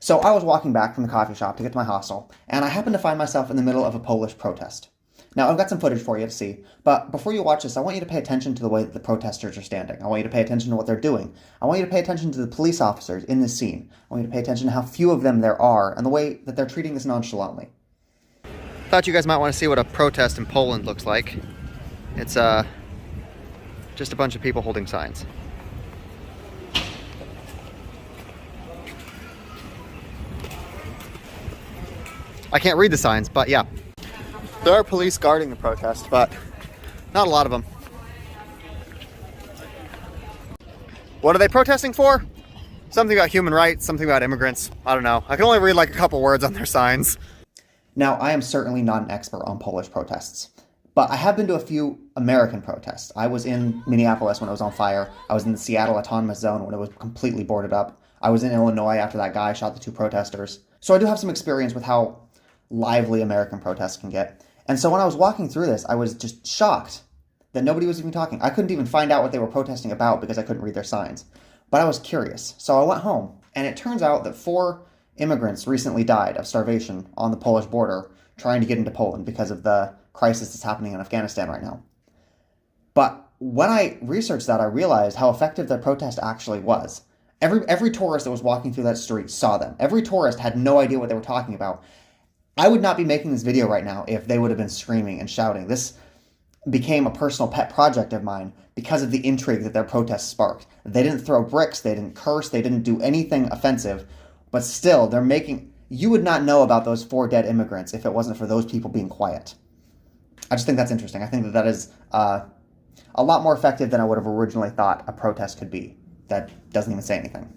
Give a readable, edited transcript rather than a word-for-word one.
So I was walking back from the coffee shop to get to my hostel, and I happened to find myself in the middle of a Polish protest. Now, I've got some footage for you to see, but before you watch this, I want you to pay attention to the way that the protesters are standing. I want you to pay attention to what they're doing. I want you to pay attention to the police officers in this scene. I want you to pay attention to how few of them there are and the way that they're treating this nonchalantly. Thought you guys might want to see what a protest in Poland looks like. It's just a bunch of people holding signs. I can't read the signs, but yeah. There are police guarding the protest, but not a lot of them. What are they protesting for? Something about human rights, something about immigrants. I don't know. I can only read like a couple words on their signs. Now, I am certainly not an expert on Polish protests, but I have been to a few American protests. I was in Minneapolis when it was on fire. I was in the Seattle Autonomous Zone when it was completely boarded up. I was in Illinois after that guy shot the two protesters. So I do have some experience with how lively American protests can get. And so when I was walking through this, I was just shocked that nobody was even talking. I couldn't even find out what they were protesting about because I couldn't read their signs. But I was curious. So I went home, and it turns out that 4 immigrants recently died of starvation on the Polish border trying to get into Poland because of the crisis that's happening in Afghanistan right now. But when I researched that, I realized how effective their protest actually was. Every tourist that was walking through that street saw them. Every tourist had no idea what they were talking about. I would not be making this video right now if they would have been screaming and shouting. This became a personal pet project of mine because of the intrigue that their protests sparked. They didn't throw bricks, they didn't curse, they didn't do anything offensive, but still, they're making... You would not know about those 4 dead immigrants if it wasn't for those people being quiet. I just think that's interesting. I think that that is a lot more effective than I would have originally thought a protest could be that doesn't even say anything.